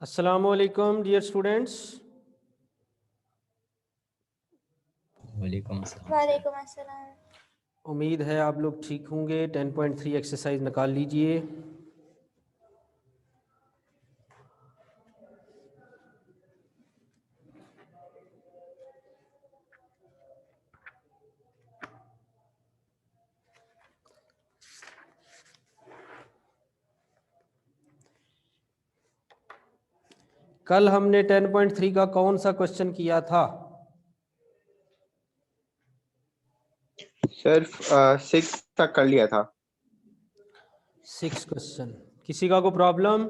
अस्सलामुअलैकुम dear students. वालेकुम अस्सलाम सर। वालेकुम अस्सलाम। उम्मीद है आप लोग ठीक होंगे। 10.3 एक्सरसाइज निकाल लीजिए। कल हमने 10.3 का कौन सा क्वेश्चन किया था? सर 6 तक कर लिया था। 6 क्वेश्चन। किसी का कोई प्रॉब्लम?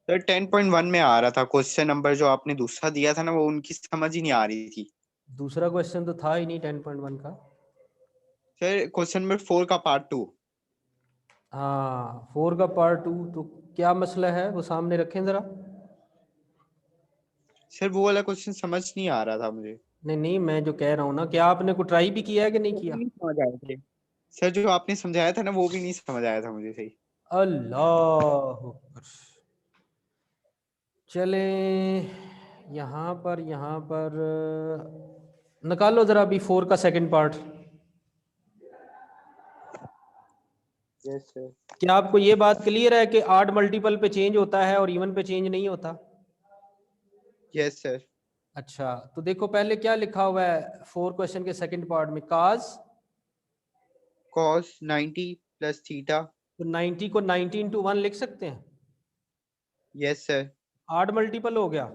सर 10.1 में आ रहा था क्वेश्चन नंबर, जो आपने दूसरा दिया था ना, वो उनकी समझ ही नहीं आ रही थी। दूसरा क्वेश्चन तो था ही नहीं 10.1 का। सर क्वेश्चन नंबर 4 का पार्ट 2। हाँ, 4 का पार्ट 2। तो क्या मसला है वो सामने रखें ज़रा। सर वो वाला क्वेश्चन समझ नहीं आ रहा था मुझे। नहीं नहीं, मैं जो कह रहा हूँ ना, क्या आपने को ट्राई भी किया है कि नहीं वो भी किया? नहीं समझ आया थे सर, जो आपने समझाया था ना, वो भी नहीं समझ आया था मुझे सही। अल्लाह अकबर। चलें यहाँ पर निकालो ज़रा अभी 4 का सेकंड पार्ट। Yes sir. क्या आपको ये बात क्लियर है कि 8 मल्टीपल पे चेंज होता है और इवन पे चेंज नहीं होता? Yes sir. अच्छा, तो देखो पहले क्या लिखा हुआ है 4 क्वेश्चन के सेकंड पार्ट में। काज, कॉस 90 प्लस थीटा। तो 90 को 90 इंटू 1 लिख सकते हैं। Yes sir. 8 मल्टीपल हो गया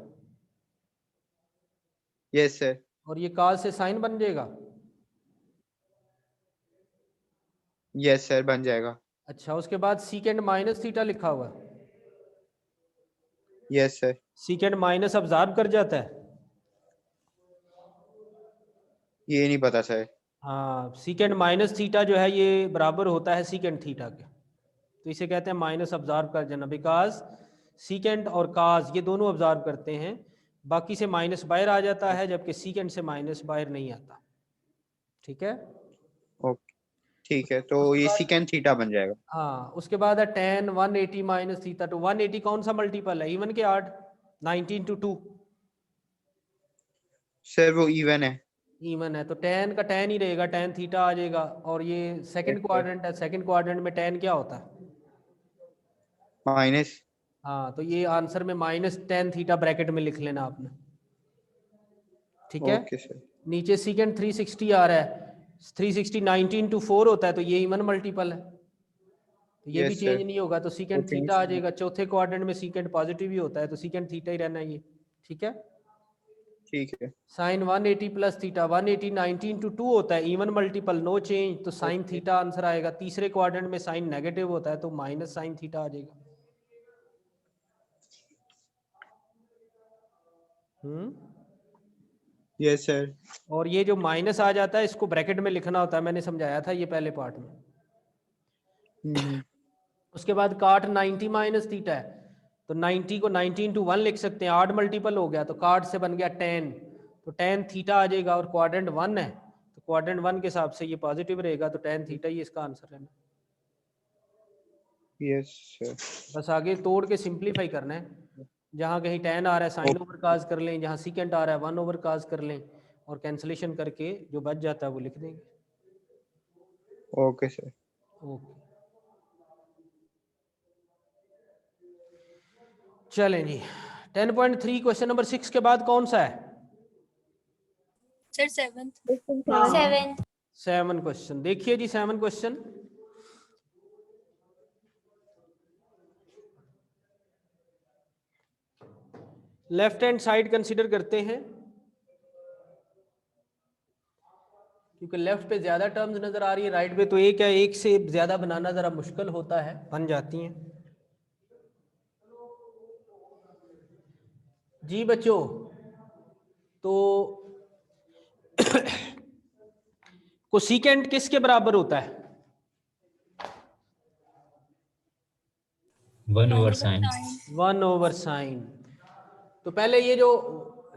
यस सर। और ये काज से साइन बन जाएगा। यस सर, बन जाएगा। अच्छा, उसके बाद सीकेंड माइनस थीटा लिखा हुआ है। Yes sir. सीकेंड माइनस अब्जॉर्ब कर जाता है। ये नहीं पता सर। हाँ, सीकेंड माइनस थीटा जो है ये बराबर होता है सीकेंड थीटा के, तो इसे कहते हैं माइनस अब्जॉर्ब कर जाना। बिकॉज सीकेंड और काज ये दोनों अब्जॉर्ब करते हैं, बाकी से माइनस बाहर आ जाता है, जबकि सीकेंड से माइनस बाहर नहीं आता। ठीक है। ओके ठीक है, तो उसके ये बाद सीकेंड थीटा बन जाएगा। हाँ, उसके बाद है टेन 180 माइनस थीटा। तो 180 कौन सा मल्टीपल है? इवन के 8, 90 इंटू 2 सर वो इवन है। इवन है, तो टेन का टेन ही रहेगा, टेन थीटा आ जाएगा। और ये यस सेकंड सर। क्वाड्रेंट है, सेकंड क्वाड्रेंट में टेन क्या होता है? माइनस। हाँ, तो ये आंसर में माइनस टेन थीटा ब्रैकेट में लिख लेना आपने। ठीक है। Okay sir. नीचे सीकेंड 360 आ रहा है। 360 90 इंटू 4 होता है, तो ये इवन मल्टीपल है, तो ये भी यस चेंज सर। नहीं होगा। तो वो सीकेंड चेंज थीटा आ नहीं। जाएगा। चौथे क्वाड्रेंट में सीकेंड पॉजिटिव ही होता है, तो सीकेंड थीटा ही रहना है ये। ठीक है। ठीक है। साइन 180 प्लस थीटा, 180 90 इंटू 2 होता है, इवन मल्टीपल, नो चेंज, तो साइन ओके। थीटा आंसर आएगा। तीसरे क्वाड्रेंट में साइन नेगेटिव होता है, तो माइनस साइन थीटा आ जाएगा। Yes sir. और ये जो माइनस आ जाता है इसको ब्रैकेट में लिखना होता है, मैंने समझाया था ये पहले पार्ट में। उसके बाद काट 90 माइनस थीटा है, तो 90 को 90 इंटू 1 लिख सकते हैं। 8 मल्टीपल हो गया, तो काट से बन गया 10, तो 10 थीटा आ जाएगा। और क्वाड्रेंट 1 है, तो क्वाड्रेंट 1 के हिसाब से ये पॉजिटिव रहेगा, तो 10 थीटा ही इसका आंसर है। Yes sir. बस आगे तोड़ के सिंप्लीफाई करना है। जहाँ कहीं 10 आ रहा है साइन ओवर काज कर लें, जहाँ सीकेंट आ रहा है 1 ओवर काज कर लें, और कैंसलेशन करके जो बच जाता है वो लिख देंगे। Okay sir. ओके, चलें जी। 10.3 क्वेश्चन नंबर 6 के बाद कौन सा है? Sir seventh. 7 क्वेश्चन। देखिए जी 7 question. Left hand side consider करते हैं, क्योंकि लेफ्ट पे ज्यादा टर्म्स नजर आ रही है, राइट पे तो एक है, एक से ज्यादा बनाना जरा मुश्किल होता है, बन जाती हैं जी बच्चों। तो कोसिकेंट किसके बराबर होता है? 1/sin। 1 over sign. तो पहले ये जो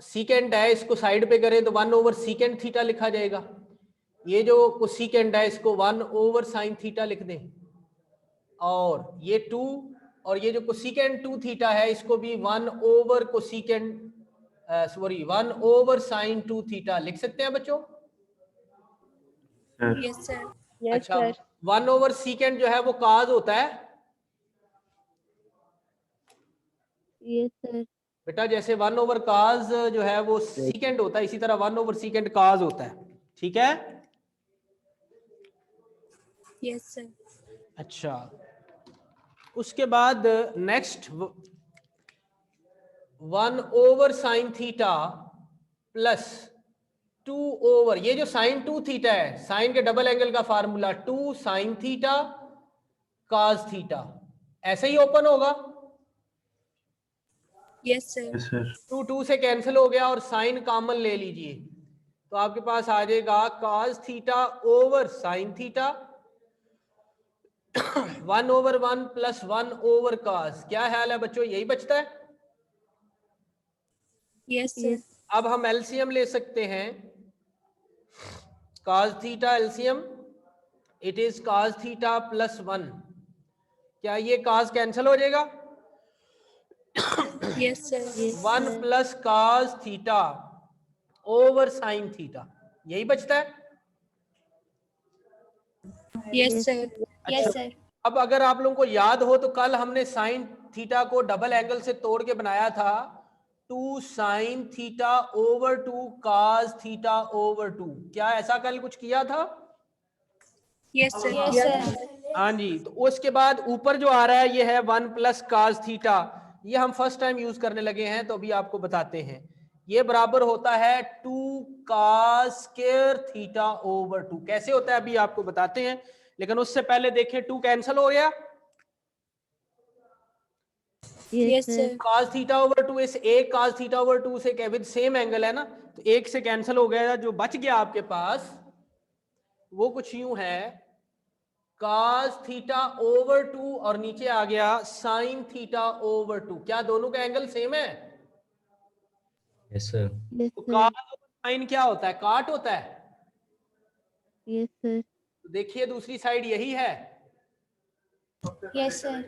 सीकेंट है इसको साइड पे करें तो 1 ओवर सीकेंट थीटा लिखा जाएगा। ये जो कोसिकेंट है इसको 1 ओवर साइन थीटा लिख दें। और ये 2 और ये जो कोसिकेंट 2 थीटा है इसको भी 1 over cosecant sorry 1 over sine 2 theta लिख सकते हैं बच्चों। Yes, sir. अच्छा 1 ओवर सीकेंट जो है वो काज होता है यस सर। बेटा, जैसे 1 ओवर काज जो है वो सीकेंट होता है, इसी तरह 1 ओवर सीकेंट काज होता है। ठीक है। Yes, sir. अच्छा, उसके बाद next 1 over sine theta plus 2 over, ये जो साइन 2 थीटा है, साइन के डबल एंगल का फार्मूला 2 साइन थीटा काज थीटा, ऐसे ही ओपन होगा। Yes, sir. 2 2 से कैंसिल हो गया और साइन कॉमन ले लीजिए तो आपके पास आ जाएगा cos theta over sine theta 1 over 1 plus 1 over cos. क्या ख्याल है बच्चों, यही बचता है। Yes, sir. अब हम एलसीएम ले सकते हैं। काज theta LCM it is cause theta plus 1। क्या ये काज कैंसिल हो जाएगा? Yes, sir. 1 प्लस काज थीटा ओवर साइन थीटा, यही बचता है। Yes, sir. Yes, sir. अब अगर आप लोगों को याद हो तो कल हमने साइन थीटा को डबल एंगल से तोड़ के बनाया था 2 साइन थीटा ओवर 2 काज थीटा ओवर 2। क्या ऐसा कल कुछ किया था? Yes, sir. Yes, sir. हाँ जी। तो उसके बाद ऊपर जो आ रहा है ये है 1 प्लस काज थीटा, ये हम फर्स्ट टाइम यूज करने लगे हैं तो अभी आपको बताते हैं। ये बराबर होता है 2 काज स्क्वायर थीटा ओवर 2। कैसे होता है अभी आपको बताते हैं, लेकिन उससे पहले देखें 2 कैंसिल हो गया। Yes, sir. काज थीटा ओवर 2 इस एक काज थीटा ओवर 2 से विद सेम एंगल है ना, तो एक से कैंसिल हो गया। जो बच गया आपके पास वो कुछ यूं है काज थीटा ओवर 2 और नीचे आ गया साइन थीटा ओवर 2। क्या दोनों का एंगल सेम है? Yes sir. तो काज ओवर साइन क्या होता है? काट होता है। Yes sir. तो देखिए दूसरी साइड यही है। Yes, sir.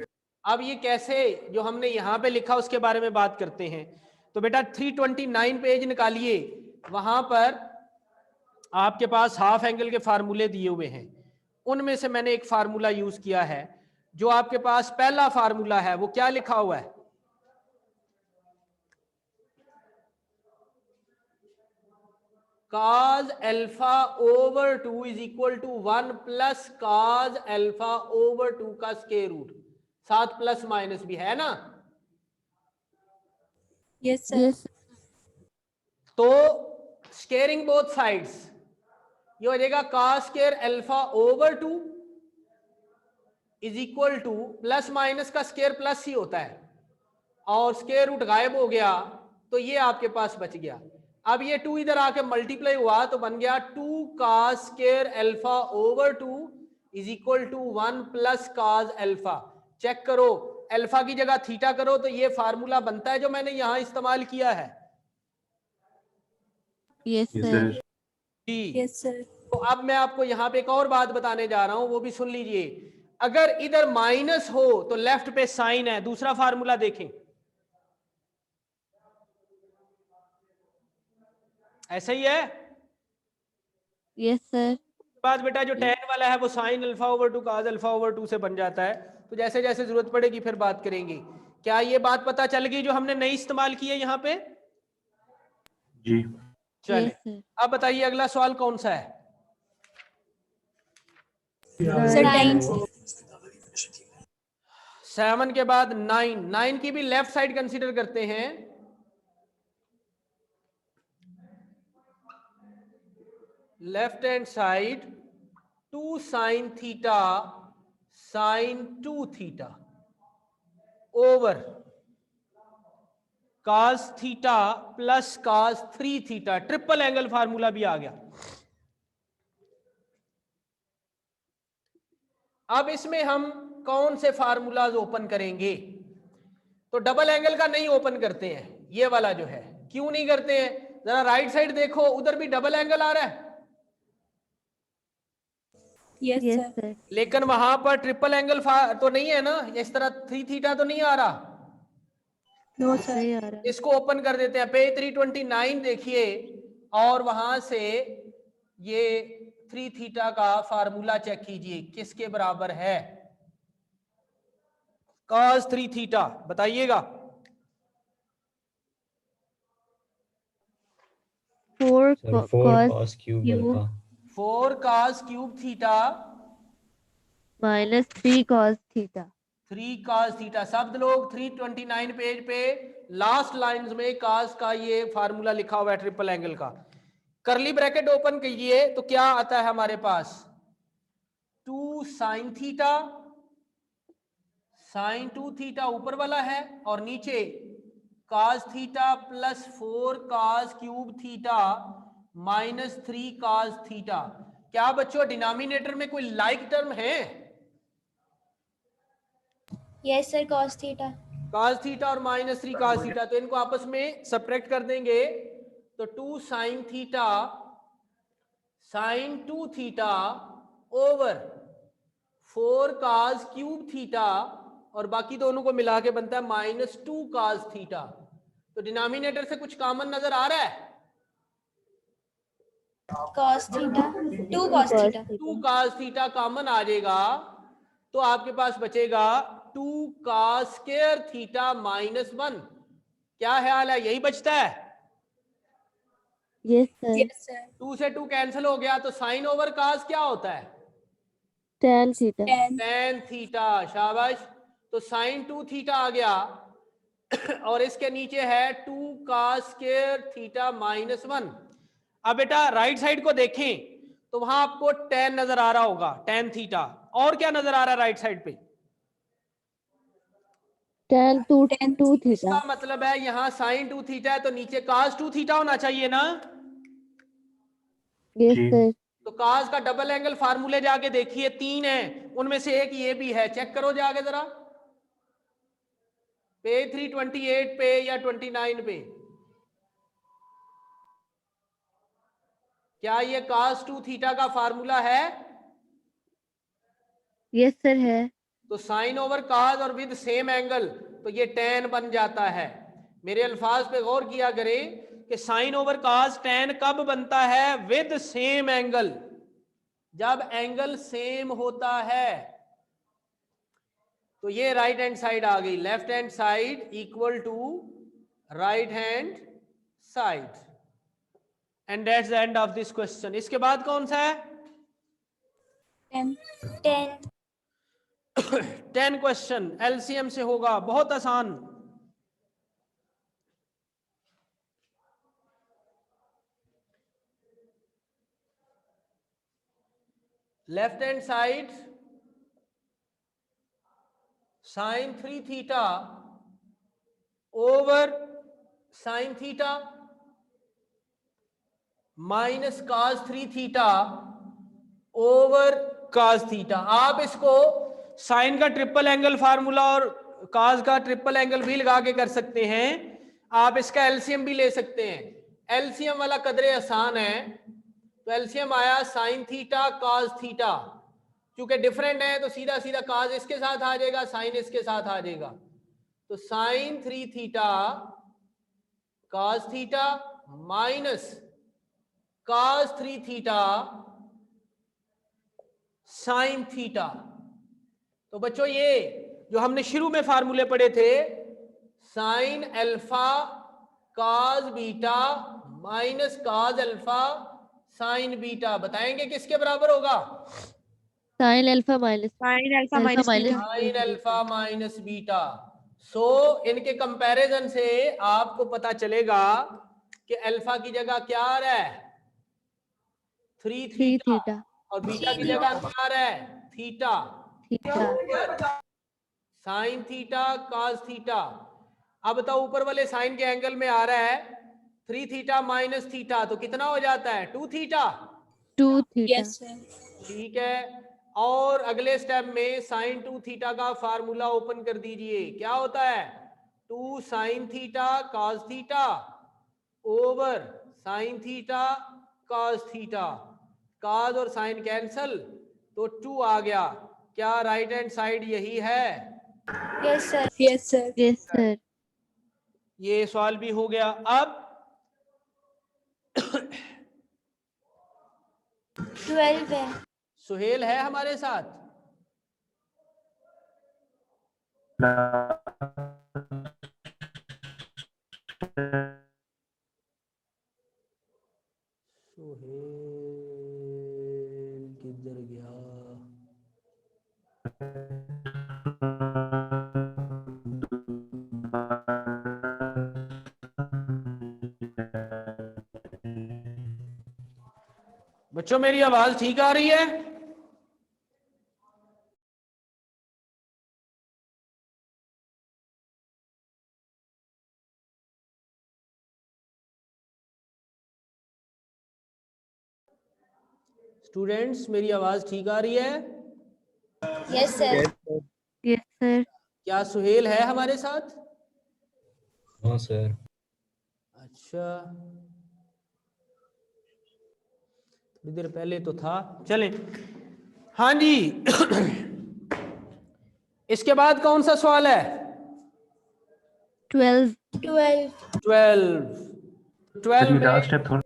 अब ये कैसे, जो हमने यहां पे लिखा उसके बारे में बात करते हैं। तो बेटा 329 पेज निकालिए, वहां पर आपके पास हाफ एंगल के फार्मूले दिए हुए हैं। उनमें से मैंने एक फार्मूला यूज किया है। जो आपके पास पहला फार्मूला है वो क्या लिखा हुआ है? Cos alpha over 2 is equal to 1 plus cos alpha over 2 का स्क्वायर रूट, साथ प्लस माइनस भी है ना। Yes, sir. यस तो स्क्वेयरिंग बोथ साइड्स, ये हो जाएगा cos square alpha over 2 is equal to plus minus का स्क्वायर प्लस ही होता है और स्क्वायर रूट गायब हो गया तो ये आपके पास बच गया। अब ये 2 इधर आके मल्टीप्लाई हुआ तो बन गया 2 cos square alpha over 2 is equal to 1 plus cos alpha. Check करो, अल्फा की जगह थीटा करो तो ये फार्मूला बनता है जो मैंने यहां इस्तेमाल किया है। Yes sir. जी। Yes, sir. तो अब मैं आपको यहां पे एक और बात बताने जा रहा हूं, वो भी सुन लीजिए। अगर इधर माइनस हो तो लेफ्ट पे साइन है। दूसरा फार्मूला देखें, ऐसा ही है। Yes sir. बाद बेटा जो tan वाला है वो साइन अल्फा ओवर 2 काज अल्फा ओवर 2 से बन जाता है। तो जैसे जैसे जरूरत पड़ेगी फिर बात करेंगे। क्या ये बात पता चल गई जो हमने नई इस्तेमाल की है यहाँ पे? जी। चले यस सर। अब बताइए अगला सवाल कौन सा है? Sir, 9. 7 के बाद 9। 9 की भी लेफ्ट साइड कंसीडर करते हैं। Left hand side 2 sine theta sine 2 theta over काज थीटा प्लस काज 3 थीटा। ट्रिपल एंगल फार्मूला भी आ गया। अब इसमें हम कौन से फार्मूलाज ओपन करेंगे? तो डबल एंगल का नहीं ओपन करते हैं, ये वाला जो है। क्यों नहीं करते हैं? जरा राइट साइड देखो, उधर भी डबल एंगल आ रहा है। Yes, Yes, sir. sir. लेकिन वहां पर ट्रिपल एंगल तो नहीं है ना, इस तरह 3 थीटा तो नहीं आ रहा। No, sir. नहीं आ रहा। इसको ओपन कर देते हैं, पेज 329 देखिए, और वहां से ये 3 थीटा का फार्मूला चेक कीजिए किसके बराबर है। cos 3 थीटा बताइएगा। 4 Sir, 4 cos cos cube cube alpha. 4 cos cube theta minus 3 cos theta. 3 cos theta. शब्द लोग 329 पेज पे लास्ट लाइंस में cos का ये फार्मूला लिखा हुआ है ट्रिपल एंगल का। करली ब्रैकेट ओपन कीजिए तो क्या आता है हमारे पास, 2 sin थीटा, sin 2 थीटा ऊपर वाला है, और नीचे cos theta plus 4 cos cube theta minus 3 cos theta. क्या बच्चों डिनोमिनेटर में कोई लाइक टर्म है? Yes, sir. Cos theta. cos theta और माइनस 3 cos थीटा, तो इनको आपस में सब्ट्रैक्ट कर देंगे तो 2 sin theta sin 2 theta over 4 cos cube theta, और बाकी दोनों को मिला के बनता है माइनस 2 cos थीटा। तो डिनोमिनेटर से कुछ कॉमन नजर आ रहा है? Cos theta. 2 cos theta. 2 cos theta common आ जाएगा तो आपके पास बचेगा 2 cos स्क्वायर थीटा माइनस 1। क्या ख्याल है, यही बचता है? Yes, sir. Yes, sir. 2 से 2 कैंसिल हो गया तो साइन ओवर cos क्या होता है? Tan theta. 10. tan theta. शाबाश। तो साइन 2 थीटा आ गया और इसके नीचे है 2 cos स्क्वायर थीटा माइनस 1। अब बेटा राइट साइड को देखें तो वहां आपको tan नजर आ रहा होगा, tan थीटा। और क्या नजर आ रहा है राइट साइड पे? Tan 2 theta. इसका मतलब है यहां साइन 2 थीटा है तो नीचे cos 2 थीटा होना चाहिए ना। Yes, जी। sir. तो cos का डबल एंगल फार्मूले जाके देखिए, 3 है, उनमें से एक ये भी है, चेक करो जाके जरा पेज 328 पे या 29 पे। क्या ये cos 2 थीटा का फार्मूला है? Yes, sir है। तो साइन ओवर cos और विद सेम एंगल तो ये tan बन जाता है। मेरे अल्फाज पे गौर किया करें कि साइन ओवर cos tan कब बनता है? विद सेम एंगल, जब एंगल सेम होता है। तो ये राइट हैंड साइड आ गई, left hand side equal to right hand side, and that's the end of this question. इसके बाद कौन सा है? 10. 10. 10 क्वेश्चन एलसीएम से होगा, बहुत आसान। Left hand side sine 3 theta over sine theta minus cos 3 theta over cos theta. आप इसको साइन का ट्रिपल एंगल फार्मूला और cos का ट्रिपल एंगल भी लगा के कर सकते हैं। आप इसका एलसीएम भी ले सकते हैं। एलसीएम वाला कदरे आसान है, तो एलसीएम आया साइन थीटा cos थीटा। क्योंकि डिफरेंट है तो सीधा सीधा cos इसके साथ आ जाएगा, साइन इसके साथ आ जाएगा। तो sine 3 theta cos theta minus cos 3 theta sine theta. तो बच्चों ये जो हमने शुरू में फार्मूले पढ़े थे, sine alpha cos beta minus cos alpha sign beta, बताएंगे किसके बराबर होगा? Sin alpha minus Sin alpha alpha minus minus beta. Sine alpha minus beta. So इनके कंपैरिजन से आपको पता चलेगा कि अल्फा की जगह क्या आ रहा है? 3 3 थीटा, theta. और बीटा की जगह क्या आ रहा है? Theta. Theta. Sine theta cos theta. अब बताओ ऊपर वाले साइन के एंगल में आ रहा है 3 थीटा माइनस थीटा, तो कितना हो जाता है? 2 थीटा। 2 theta. Yes, sir. ठीक है, और अगले स्टेप में साइन 2 थीटा का फार्मूला ओपन कर दीजिए। क्या होता है? 2 sine theta cos theta over sine theta cos theta. cos और साइन कैंसल तो 2 आ गया। क्या राइट हैंड साइड यही है? Yes sir, yes sir, yes sir, ये सवाल भी हो गया। अब 12 है। सुहेल है हमारे साथ? सुहेल किधर गया? बच्चों मेरी आवाज ठीक आ रही है? स्टूडेंट्स मेरी आवाज ठीक आ रही है? Yes sir, Yes, sir. Yes sir, क्या सुहेल है हमारे साथ? हाँ सर। अच्छा, थोड़ी देर पहले तो था। चलें, हाँ जी। इसके बाद कौन सा सवाल है? 12, 12, 12 में लास्ट स्टेप थोड़ा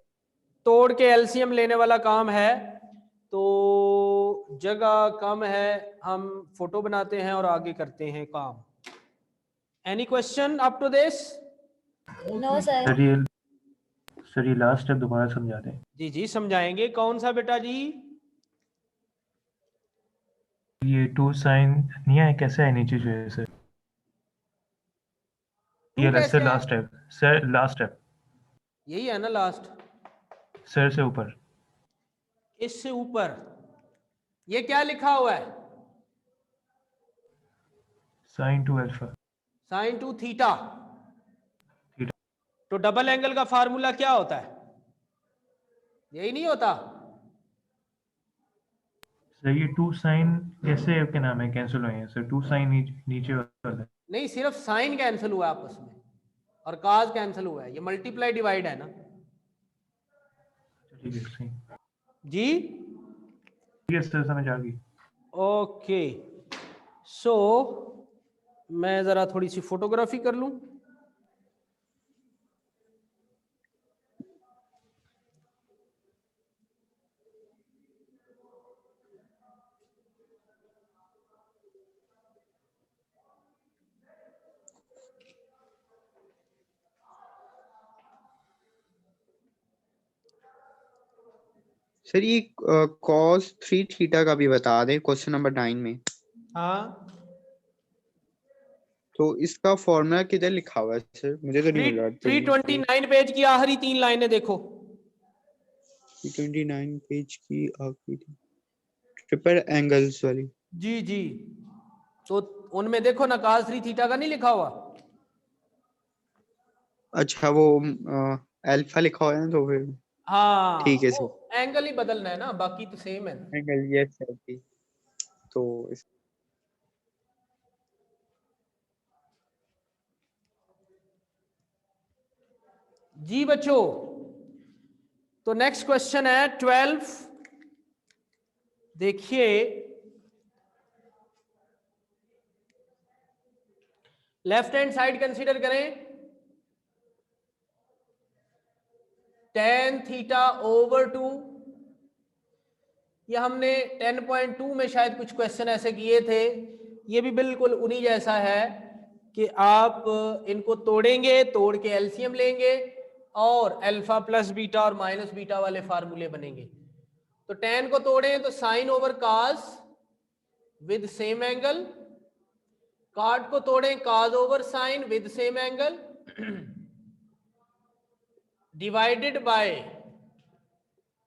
तोड़ के एलसीएम लेने वाला काम है, तो जगह कम है, हम फोटो बनाते हैं और आगे करते हैं काम। Any question up to this? No sir, sir ये लास्ट स्टेप दोबारा समझा दें। जी जी समझाएंगे। कौन सा बेटा जी? ये 2 साइन नहीं है, कैसे है नीचे जो है सर? टू ये कैसे सर है? Last step, sir last step, यही है ना लास्ट? सर से ऊपर। इससे ऊपर ये क्या लिखा हुआ है? Sine 2 alpha. Sine 2 theta. Theta. तो डबल एंगल का फार्मूला क्या होता है? यही नहीं होता? सर ये 2 साइन कैसे क्या नाम है कैंसिल हुए हैं सर? 2 साइन नीचे कर दें। नहीं, सिर्फ साइन कैंसिल हुआ है आपस में और काज कैंसिल हुआ है। ये मल्टीप्लाई डिवाइड है ना ठीक है सही। जी? ठीक है सर, समझ आ गई। ओके, सो मैं जरा थोड़ी सी फोटोग्राफी कर लूं। सर ये cos 3 थीटा का भी बता दें क्वेश्चन नंबर 9 में। हाँ, तो इसका फॉर्मूला किधर लिखा हुआ है सर? मुझे तो नहीं मिल रहा। 329 पेज की आखिरी 3 लाइनें देखो। 329 पेज की आखिरी ट्रिपल एंगल्स वाली। जी जी, तो उनमें देखो ना, काज 3 थीटा का नहीं लिखा हुआ? अच्छा, वो अल्फा लिखा हुआ है ना, तो फिर हाँ, ठीक है वो सर। एंगल ही बदलना है ना, बाकी तो सेम है ना। एंगल, यस सर जी। तो जी बच्चों, तो नेक्स्ट क्वेश्चन है 12। देखिए, लेफ्ट हैंड साइड कंसीडर करें। tan थीटा ओवर 2, ये हमने 10.2 में शायद कुछ क्वेश्चन ऐसे किए थे। ये भी बिल्कुल उन्हीं जैसा है कि आप इनको तोड़ेंगे, तोड़ के एलसीएम लेंगे और अल्फा प्लस बीटा और माइनस बीटा वाले फार्मूले बनेंगे। तो tan को तोड़ें तो sine over cos with same angle, cot को तोड़ें cos over sine with same angle, divided by,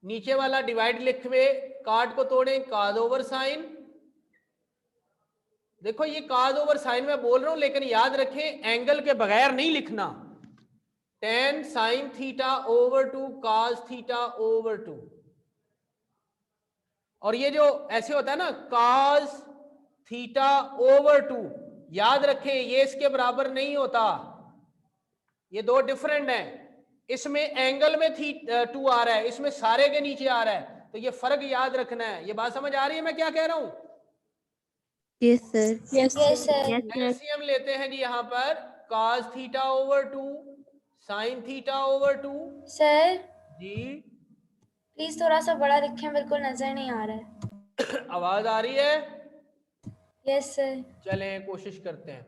नीचे वाला डिवाइड लिखवे, कॉट को तोड़ें काज ओवर साइन। देखो ये काज ओवर साइन में बोल रहा हूं, लेकिन याद रखें एंगल के बगैर नहीं लिखना। tan साइन थीटा ओवर 2 काज थीटा ओवर 2। और ये जो ऐसे होता है ना काज थीटा ओवर 2, याद रखें ये इसके बराबर नहीं होता, ये दो डिफरेंट हैं। इसमें एंगल में 2 आ रहा है, इसमें सारे के नीचे आ रहा है, तो ये फर्क याद रखना है। ये बात समझ आ रही है मैं क्या कह रहा हूं? Yes sir. Yes, sir. Yes sir. LCM लेते हैं जी यहाँ पर cos theta over 2 sin theta over 2। Sir, जी प्लीज थोड़ा सा बड़ा लिखें, बिल्कुल नजर नहीं आ रहा है। आवाज आ रही है? Yes, sir. चलें कोशिश करते हैं।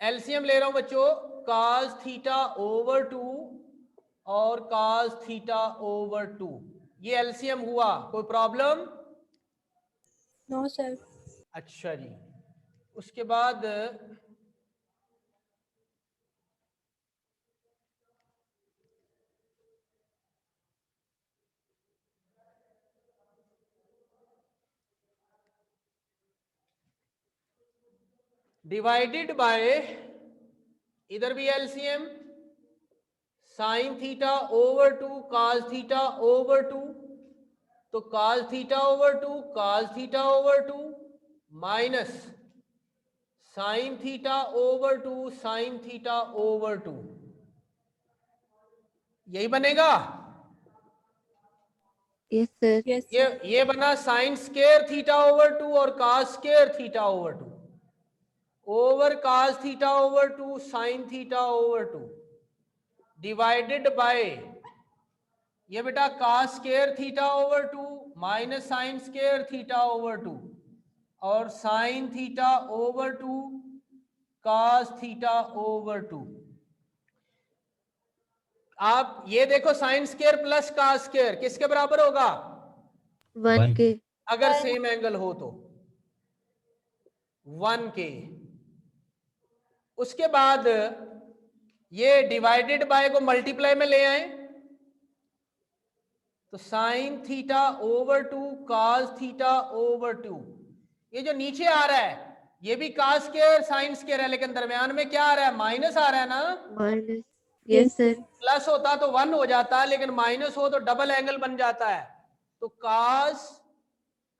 एलसीएम ले रहा हूं बच्चों, cos थीटा ओवर 2 और cos थीटा ओवर 2, ये एलसीएम हुआ। कोई प्रॉब्लम? No, sir. अच्छा जी, उसके बाद डिवाइडेड बाय, इधर भी LCM, sine theta over 2 cos theta over 2, तो cos theta over 2 cos theta over 2 minus sine theta over 2 sine theta over 2, यही बनेगा। Yes sir. ये बना साइन स्केयर थीटा ओवर 2 और cos square theta over 2 over cos theta over 2 sine theta over 2 divided by ये बेटा cos square theta over 2 minus sine square theta over 2 और sine theta over 2 cos theta over 2। आप ये देखो sine square plus cos square किसके बराबर होगा? 1 के। अगर सेम एंगल हो तो 1 के। उसके बाद ये डिवाइडेड बाय को मल्टीप्लाई में ले आए तो sine theta over 2 cos theta over 2, ये जो नीचे आ रहा है ये भी cos स्क्वायर साइन स्क्वायर है, लेकिन दरम्यान में क्या आ रहा है? माइनस आ रहा है ना। माइनस। Yes sir. प्लस होता तो 1 हो जाता, लेकिन माइनस हो तो डबल एंगल बन जाता है। तो cos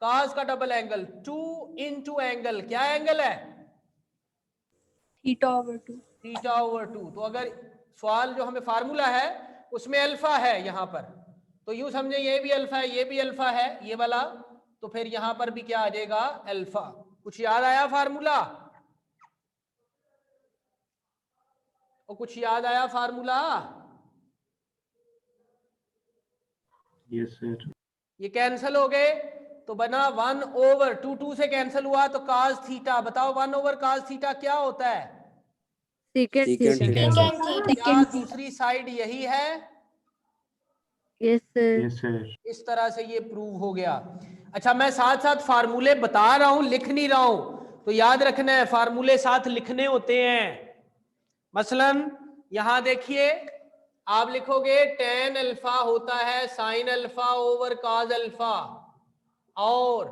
का डबल एंगल 2 इंटू एंगल, क्या एंगल है? Theta over 2। Theta over 2। तो अगर सवाल जो हमें फार्मूला है उसमें अल्फा है यहां पर, तो यूं समझे ये भी अल्फा है ये भी अल्फा है ये वाला, तो फिर यहां पर भी क्या आ जाएगा? अल्फा। कुछ याद आया फार्मूला? और कुछ याद आया फार्मूला? Yes sir. ये कैंसिल हो गए तो बना 1 ओवर 2, 2 से कैंसिल हुआ तो cos थीटा। बताओ 1 ओवर cos थीटा क्या होता है? Second theta. क्या दूसरी साइड यही है? Yes sir. Yes sir. इस तरह से ये प्रूव हो गया। अच्छा, मैं साथ साथ फार्मूले बता रहा हूं, लिख नहीं रहा हूं, तो याद रखना है फार्मूले साथ लिखने होते हैं। मसलन यहां देखिए, आप लिखोगे tan अल्फा होता है sin alpha over cos alpha, और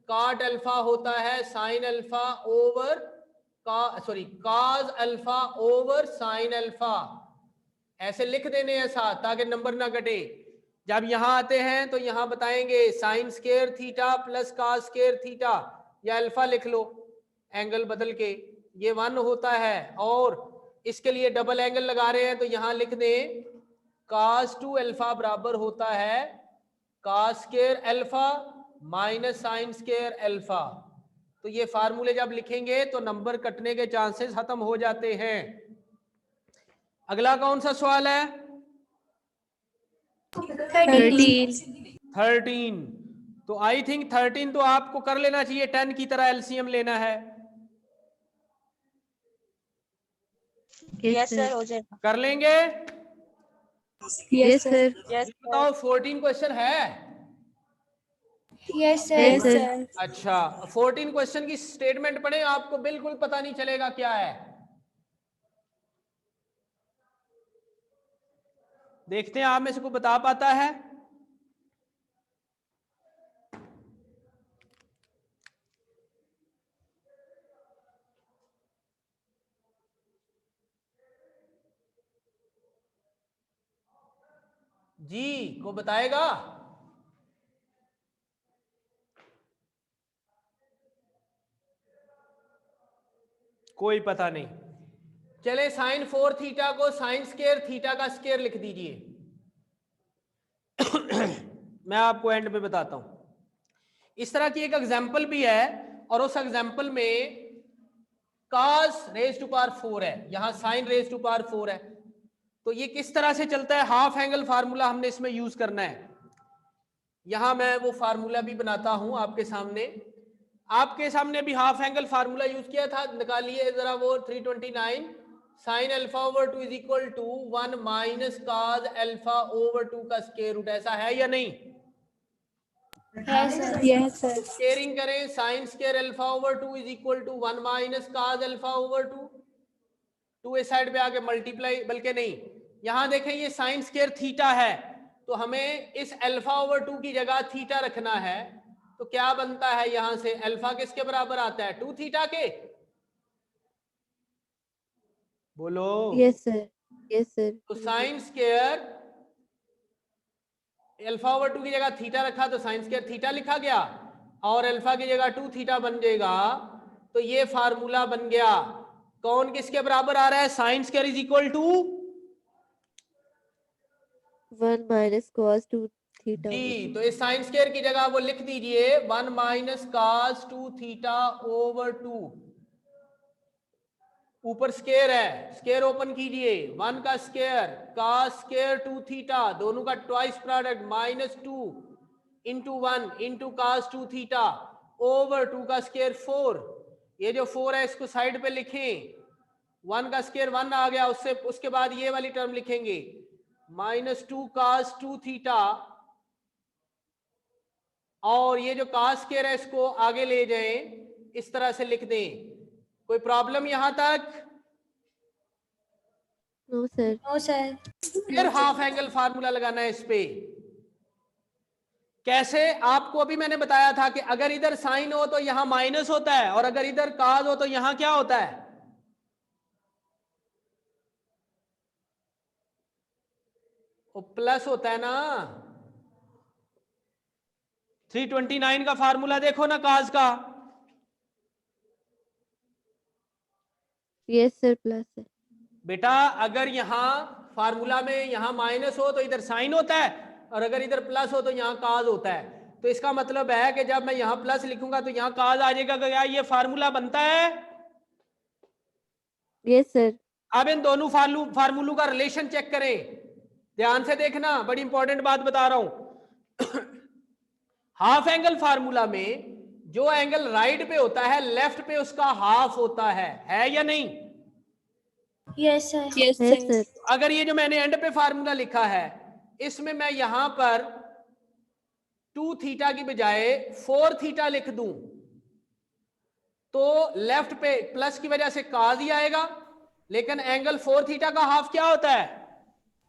cot अल्फा होता है sin alpha over cos alpha over sin alpha. ऐसे लिख देने हैं साथ ताकि नंबर ना कटे। जब यहां आते हैं तो यहां बताएंगे sine square theta plus cos square theta, या अल्फा लिख लो एंगल बदल के, ये 1 होता है। और इसके लिए डबल एंगल लगा रहे हैं तो यहां लिख दें cos 2 अल्फा बराबर होता है cos square alpha minus sine square alpha. तो ये फार्मूले जब लिखेंगे तो नंबर कटने के चांसेस खत्म हो जाते हैं। अगला कौन सा सवाल है? 13। तो आई थिंक 13 तो आपको कर लेना चाहिए, 10 की तरह एलसीएम लेना है। Yes sir. हो जाएगा। कर लेंगे? Yes sir. बताओ 14 क्वेश्चन है। Yes Yes, sir. सर। अच्छा, 14 क्वेश्चन की स्टेटमेंट पढ़े, आपको बिल्कुल पता नहीं चलेगा क्या है। देखते हैं आप में से कोई बता पाता है? जी, को बताएगा? कोई पता नहीं। चले साइन 4 थीटा को साइन स्केयर थीटा का स्केयर लिख दीजिए। मैं आपको एंड पे बताता हूं। इस तरह की एक एग्जांपल भी है और उस एग्जांपल में cos रेज टू पावर 4 है, यहां sin रेज टू पावर 4 है। तो ये किस तरह से चलता है, हाफ एंगल फार्मूला हमने इसमें यूज करना है। यहां मैं वो फार्मूला भी बनाता हूं आपके सामने भी हाफ एंगल फार्मूला यूज किया था, निकालिए जरा वो 329 sin alpha over 2 is equal to 1 minus cos alpha over 2 का स्क्वायर रूट, ऐसा है या नहीं? Yes sir. स्क्वेयरिंग करें, sin square alpha over 2 is equal to 1 minus cos alpha over 2, 2 इस साइड पे आके मल्टीप्लाई, बल्कि नहीं, यहां देखें ये sin स्क्वायर थीटा है, तो हमें इस अल्फा ओवर 2 की जगह थीटा रखना है। तो क्या बनता है यहां से, अल्फा किसके बराबर आता है, 2 थीटा के, बोलो। Yes sir, yes sir. तो साइन स्क्वायर अल्फा ओवर 2 की जगह थीटा रखा तो साइन स्क्वायर थीटा लिखा गया, और अल्फा की जगह 2 थीटा बन जाएगा। तो ये फार्मूला बन गया। कौन किसके बराबर आ रहा है, sine square is equal to 1 minus cos 2 theta. जी। तो इस साइन स्क्वायर की जगह वो लिख दीजिए 1 माइनस cos 2 थीटा ओवर 2, ऊपर स्क्वायर है, स्क्वायर ओपन कीजिए, 1 का स्क्वायर cos स्क्वायर 2 थीटा, दोनों का twice product minus 2 into 1 into cos 2 theta over 2 का स्क्वायर 4। ये जो 4 है इसको साइड पे लिखें, 1 का स्क्वायर 1 आ गया, उससे उसके बाद ये वाली टर्म लिखेंगे माइनस 2 cos 2 थीटा, और ये जो cos स्क्वायर है इसको आगे ले जाएं, इस तरह से लिख दें। कोई प्रॉब्लम यहां तक? No sir. No sir. फिर हाफ एंगल फार्मूला लगाना है इस पे। कैसे, आपको अभी मैंने बताया था कि अगर इधर साइन हो तो यहां माइनस होता है, और अगर इधर काज हो तो यहां क्या होता है, वो प्लस होता है ना। 329 का फार्मूला देखो ना काज का, यस सर, प्लस है। बेटा अगर यहां फार्मूला में यहां माइनस हो तो इधर साइन होता है, और अगर इधर प्लस हो तो यहां काज होता है। तो इसका मतलब है कि जब मैं यहां प्लस लिखूंगा तो यहां काज आ जाएगा। क्या ये फार्मूला बनता है? Yes sir. अब इन दोनों फार्मूलों का रिलेशन चेक करें, ध्यान से देखना, बड़ी इंपॉर्टेंट बात बता रहा हूं। हाफ एंगल फार्मूला में जो एंगल राइट पे होता है लेफ्ट पे उसका हाफ होता है या नहीं? Yes sir. Yes sir. अगर ये जो मैंने एंड पे फार्मूला लिखा है इसमें मैं यहां पर 2 थीटा की बजाय 4 थीटा लिख दूं तो लेफ्ट पे प्लस की वजह से काज ही आएगा, लेकिन एंगल 4 थीटा का हाफ क्या होता है,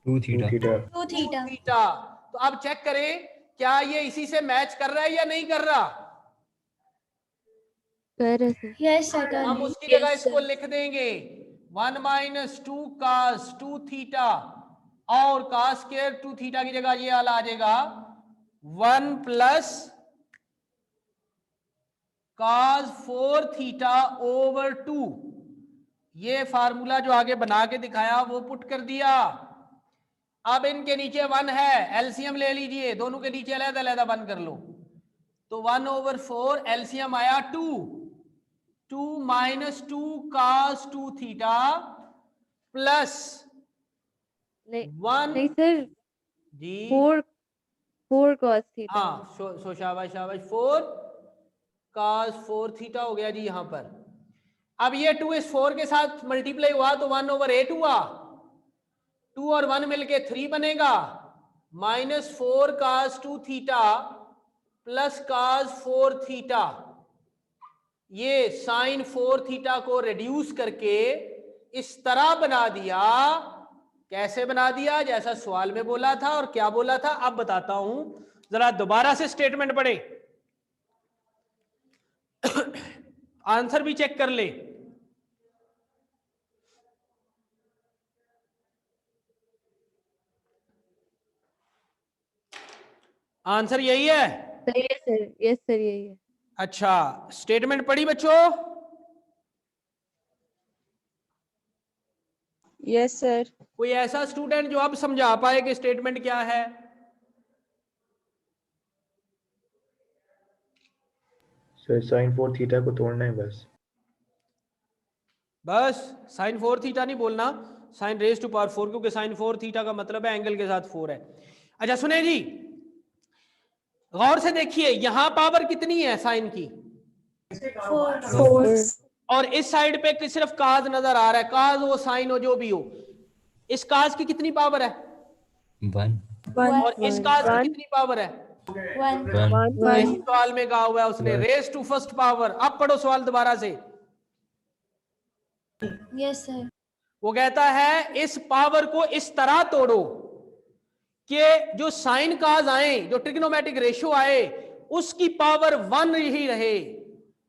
2 थीटा। 2 थीटा। थीटा। तो अब चेक करें क्या ये इसी से मैच कर रहा है या नहीं कर रहा। कर है सर। Yes sir. हम उसकी जगह इसको लिख देंगे 1 माइनस 2 cos 2 थीटा, और cos स्क्वायर 2 थीटा की जगह ये वाला आ जाएगा 1 प्लस cos 4 थीटा ओवर 2। ये फार्मूला जो आगे बना के दिखाया वो पुट कर दिया। अब इनके नीचे 1 है, एलसीएम ले लीजिए, दोनों के नीचे अलग अलग 1 कर लो, तो 1 ओवर 4 एलसीएम आया 2 माइनस 2 cos 2 थीटा प्लस नहीं 1 नहीं सर, जी 4 cos थीटा। हाँ, शाबाश शाबाश, 4 cos 4 थीटा हो गया जी यहां पर। अब ये 2 इस 4 के साथ मल्टीप्लाई हुआ तो 1 ओवर 8 हुआ, 2 और 1 मिलके 3 बनेगा, माइनस 4 cos 2 थीटा प्लस cos 4 थीटा। ये साइन 4 थीटा को रिड्यूस करके इस तरह बना दिया। कैसे बना दिया, जैसा सवाल में बोला था। और क्या बोला था अब बताता हूं, जरा दोबारा से स्टेटमेंट पढ़े, आंसर भी चेक कर ले। आंसर यही है? सही है सर, यस सर, यही है। अच्छा, स्टेटमेंट पढ़ी बच्चों? Yes sir. कोई ऐसा स्टूडेंट जो अब समझा पाए कि स्टेटमेंट क्या है? सर sin 4 थीटा को तोड़ना है बस। बस साइन 4 थीटा नहीं बोलना, साइन रेज टू पावर 4, क्योंकि साइन 4 थीटा का मतलब है एंगल के साथ 4 है। अच्छा सुने जी, गौर से देखिए यहां पावर कितनी है साइन की, 4 और इस साइड पे सिर्फ काज नजर आ रहा है, काज हो साइन हो जो भी हो, इस काज की कितनी पावर है, 1 और इस काज की One. कितनी पावर है, 1 1 इस सवाल में कहा हुआ है उसने रेज टू फर्स्ट पावर। अब पढ़ो सवाल दोबारा से, यस सर वो कहता है इस पावर को इस तरह तोड़ो कि जो साइन काज आए, जो ट्रिग्नोमेट्रिक रेशियो आए, उसकी पावर 1 ही रहे,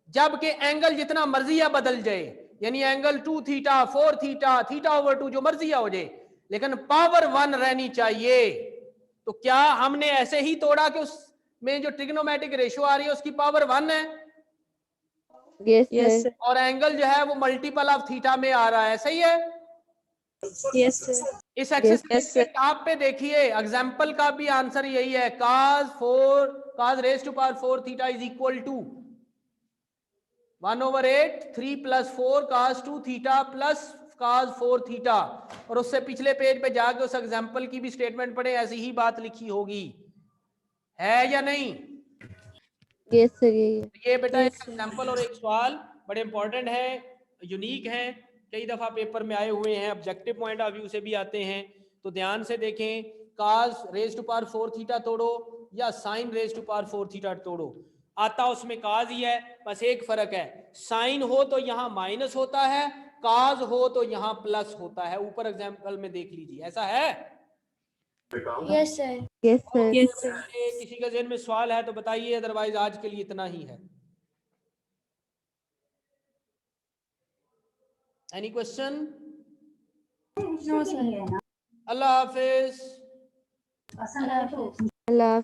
जबकि एंगल जितना मर्जी या बदल जाए, यानी angle 2 theta 4 theta theta over 2 जो मर्जी या हो जाए, लेकिन पावर 1 रहनी चाहिए। तो क्या हमने ऐसे ही तोड़ा कि उसमें जो ट्रिग्नोमेट्रिक रेशियो आ रही है उसकी पावर 1 है, Yes, sir. और एंगल जो है वो मल्टीपल ऑफ थीटा में आ रहा है, सही है। यस सर इस एक्सरसाइज के टॉप पे देखिए एग्जांपल का भी आंसर यही है, cos raise to power 4 theta is equal to 1/8 3 + 4 cos 2 थीटा प्लस cos 4 थीटा, और उससे पिछले पेज पे जाके उस एग्जांपल की भी स्टेटमेंट पढ़े, ऐसी ही बात लिखी होगी, है या नहीं। Yes, sir. यही है. ये बेटा एक Yes, sir. एग्जांपल और एक सवाल बड़े इंपॉर्टेंट है, यूनिक है, कई दफा पेपर में आए हुए हैं, ऑब्जेक्टिव पॉइंट ऑफ व्यू से भी आते हैं, तो ध्यान से देखें। cos raise to power 4 theta तोड़ो या sine raise to power 4 theta तोड़ो, आता उसमें cos ही है, बस एक फर्क है, साइन हो तो यहाँ माइनस होता है, cos हो तो यहाँ प्लस होता है, ऊपर एग्जांपल में देख लीजिए, ऐसा है। Yes sir Yes, sir. किसी का ज़हन में सवाल है तो बताइए, अदरवाइज आज के लिए इतना ही है। Any question? नो सर अल्लाह हाफिज। अल्लाह हाफिज़। Allah.